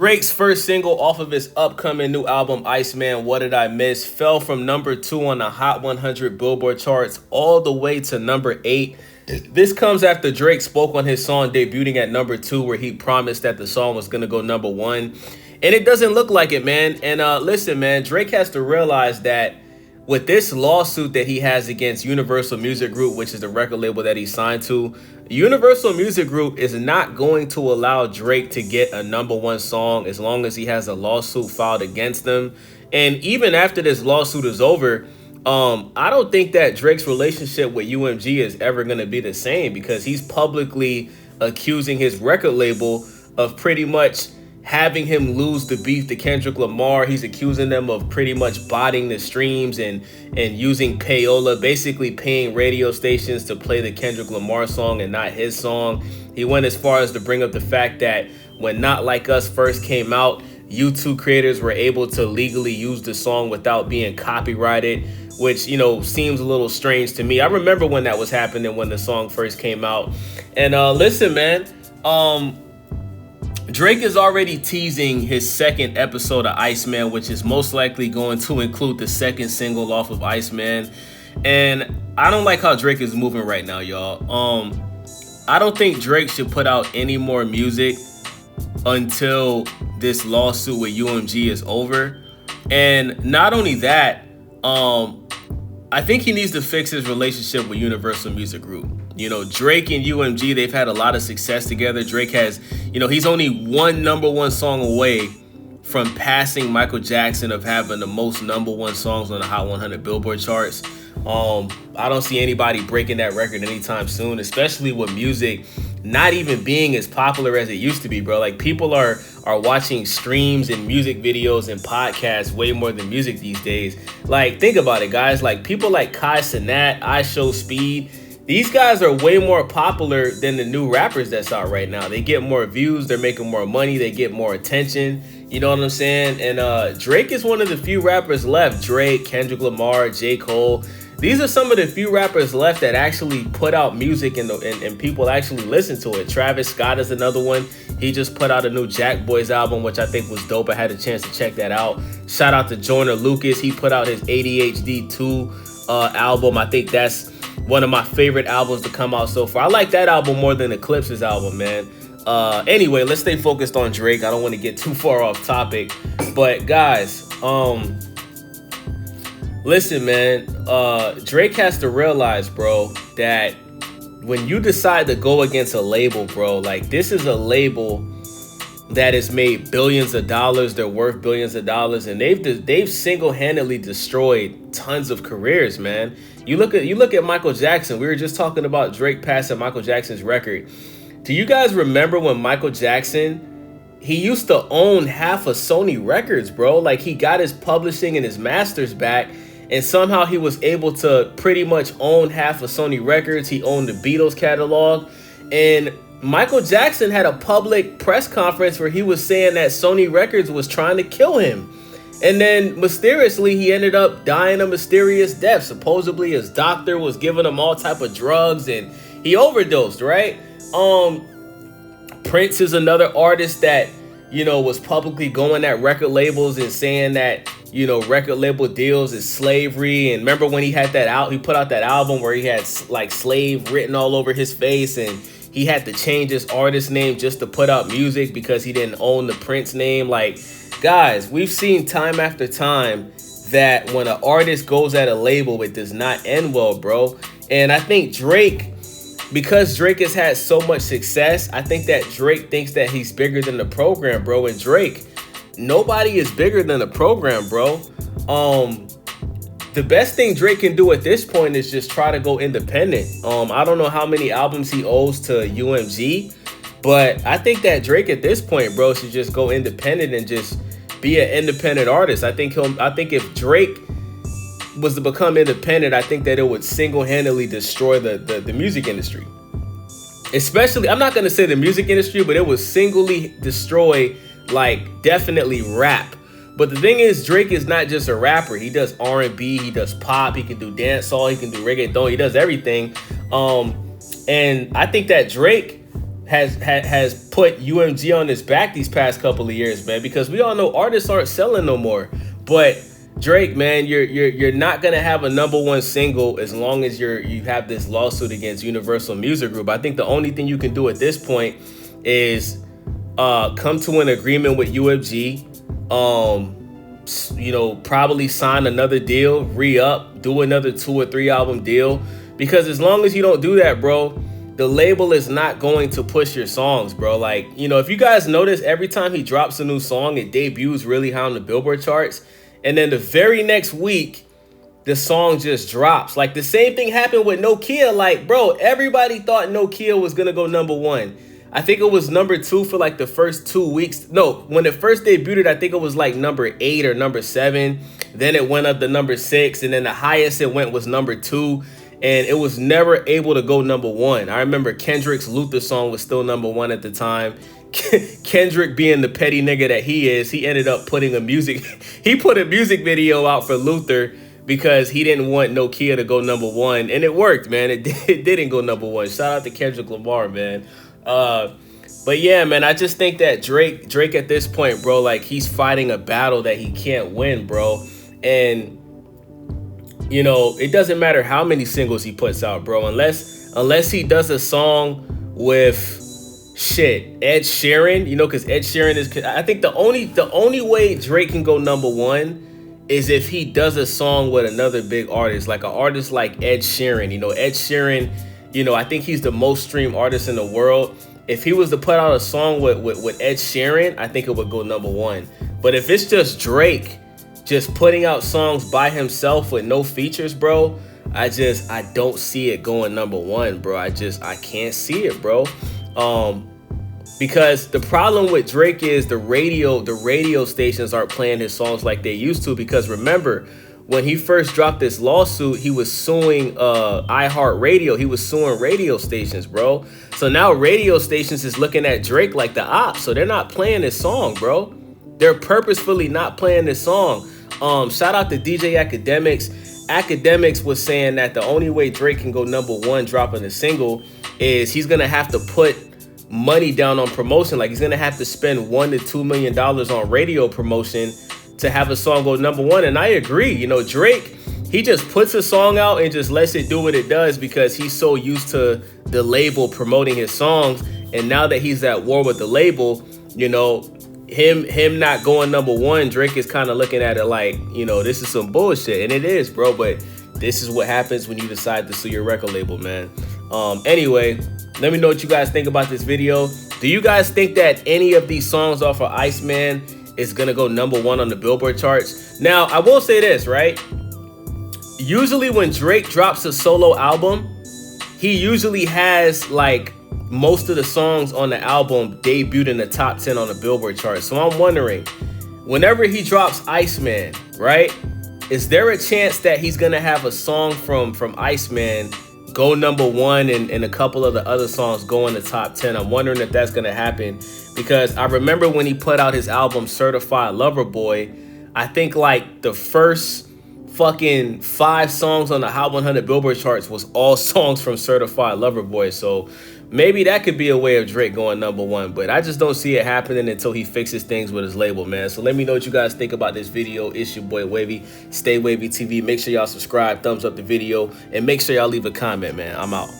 Drake's first single off of his upcoming new album, Iceman, What Did I Miss, fell from number 2 on the Hot 100 Billboard charts all the way to number 8. This comes after Drake spoke on his song debuting at number 2, where he promised that the song was going to go number 1. And it doesn't look like it, man. And listen, man, Drake has to realize that with this lawsuit that he has against Universal Music Group, which is the record label that he signed to, Universal Music Group is not going to allow Drake to get a number 1 song as long as he has a lawsuit filed against him. And even after this lawsuit is over, I don't think that Drake's relationship with UMG is ever going to be the same, because he's publicly accusing his record label of pretty much having him lose the beef to Kendrick Lamar. He's accusing them of pretty much botting the streams and using payola, basically paying radio stations to play the Kendrick Lamar song and not his song. He went as far as to bring up the fact that when Not Like Us first came out, YouTube creators were able to legally use the song without being copyrighted, which, you know, seems a little strange to me. I remember when that was happening when the song first came out. And listen, man, Drake is already teasing his second episode of Iceman, which is most likely going to include the second single off of Iceman. And I don't like how Drake is moving right now, y'all. I don't think Drake should put out any more music until this lawsuit with UMG is over. And not only that, I think he needs to fix his relationship with Universal Music Group. You know, Drake and UMG, they've had a lot of success together. Drake has, you know, he's only one number 1 song away from passing Michael Jackson of having the most number 1 songs on the Hot 100 Billboard charts. I don't see anybody breaking that record anytime soon, especially with music not even being as popular as it used to be, bro. Like, people are watching streams and music videos and podcasts way more than music these days. Like, think about it, guys. Like, people like Kai Cenat, I Show Speed, these guys are way more popular than the new rappers that's out right now. They get more views, they're making more money, they get more attention. You know what I'm saying? And Drake is one of the few rappers left. Drake, Kendrick Lamar, J. Cole. These are some of the few rappers left that actually put out music and people actually listen to it. Travis Scott is another one. He just put out a new Jack Boys album, which I think was dope. I had a chance to check that out. Shout out to Joyner Lucas. He put out his ADHD 2 album. I think that's one of my favorite albums to come out so far. I like that album more than Eclipse's album, man. Anyway, let's stay focused on Drake. I don't want to get too far off topic. But guys, listen, man, Drake has to realize, bro, that when you decide to go against a label, bro, like, this is a label that has made billions of dollars. They're worth billions of dollars, and they've single-handedly destroyed tons of careers, man. You look at Michael Jackson. We were just talking about Drake passing Michael Jackson's record. Do you guys remember when Michael Jackson, he used to own half of Sony Records, bro? Like, he got his publishing and his masters back, and somehow he was able to pretty much own half of Sony Records. He owned the Beatles catalog. And Michael Jackson had a public press conference where he was saying that Sony Records was trying to kill him. And then mysteriously, he ended up dying a mysterious death. Supposedly his doctor was giving him all type of drugs and he overdosed, right? Prince is another artist that, you know, was publicly going at record labels and saying that, you know, record label deals is slavery. And remember when he had that out, he put out that album where he had like slave written all over his face, and he had to change his artist name just to put out music because he didn't own the Prince name. Like, guys, we've seen time after time that when an artist goes at a label, it does not end well, bro. And I think Drake, because Drake has had so much success, I think that Drake thinks that he's bigger than the program, bro. And Drake, nobody is bigger than the program, bro. The best thing Drake can do at this point is just try to go independent. I don't know how many albums he owes to UMG, but I think that Drake at this point, bro, should just go independent and just be an independent artist. I think if Drake was to become independent, I think that it would single-handedly destroy the music industry. Especially, I'm not going to say the music industry, but it would singly destroy, like, definitely rap. But the thing is, Drake is not just a rapper. He does R&B, he does pop, he can do dancehall, he can do reggaeton, he does everything. And I think that Drake has put UMG on his back these past couple of years, man, because we all know artists aren't selling no more. But Drake, man, you're not gonna have a #1 single as long as you have this lawsuit against Universal Music Group. I think the only thing you can do at this point is come to an agreement with UMG. Probably sign another deal, re-up, do another 2 or 3 album deal. Because as long as you don't do that, bro, the label is not going to push your songs, bro. Like, if you guys notice, every time he drops a new song, it debuts really high on the Billboard charts. And then the very next week, the song just drops. Like, the same thing happened with Nokia. Like, bro, everybody thought Nokia was going to go #1. I think it was #2 for like the first 2 weeks. No, when it first debuted, I think it was like #8 or #7. Then it went up to #6. And then the highest it went was #2. And it was never able to go #1. I remember Kendrick's Luther song was still #1 at the time. Kendrick, being the petty nigga that he is, he ended up putting he put a music video out for Luther because he didn't want Nokia to go #1. And it worked, man. It didn't go #1. Shout out to Kendrick Lamar, man. But yeah, man, I just think that Drake at this point, bro, like, he's fighting a battle that he can't win, bro. And it doesn't matter how many singles he puts out, bro, unless he does a song with Ed Sheeran, because Ed Sheeran is, I think the only way Drake can go #1 is if he does a song with another big artist, like an artist like Ed Sheeran. Ed Sheeran, I think he's the most streamed artist in the world. If he was to put out a song with Ed Sheeran, I think it would go #1. But if it's just Drake just putting out songs by himself with no features, bro, I don't see it going #1, bro. I can't see it, bro. Because the problem with Drake is the radio stations aren't playing his songs like they used to. Because remember, when he first dropped this lawsuit, he was suing iHeartRadio. He was suing radio stations, bro. So now radio stations is looking at Drake like the op. So they're not playing this song, bro. They're purposefully not playing this song. Shout out to DJ Academics. Academics was saying that the only way Drake can go #1 dropping a single is he's going to have to put money down on promotion. Like, he's going to have to spend $1 to $2 million on radio promotion to have a song go #1. And I agree. Drake, he just puts a song out and just lets it do what it does because he's so used to the label promoting his songs. And now that he's at war with the label, him not going #1, Drake is kind of looking at it like, this is some bullshit. And it is, bro. But this is what happens when you decide to sue your record label, man. Anyway, let me know what you guys think about this video. Do you guys think that any of these songs off of Iceman is gonna go #1 on the Billboard charts? Now, I will say this, right? Usually when Drake drops a solo album, he usually has like most of the songs on the album debuted in the top 10 on the Billboard chart. So I'm wondering, whenever he drops Iceman, right? Is there a chance that he's gonna have a song from Iceman go #1 and a couple of the other songs go in the top 10? I'm wondering if that's gonna happen, because I remember when he put out his album Certified Lover Boy, I think like the first fucking 5 songs on the Hot 100 Billboard charts was all songs from Certified Lover Boy. So maybe that could be a way of Drake going #1, but I just don't see it happening until he fixes things with his label, man. So let me know what you guys think about this video. It's your boy Wavy. Stay Wavy TV. Make sure y'all subscribe, thumbs up the video, and make sure y'all leave a comment, man. I'm out.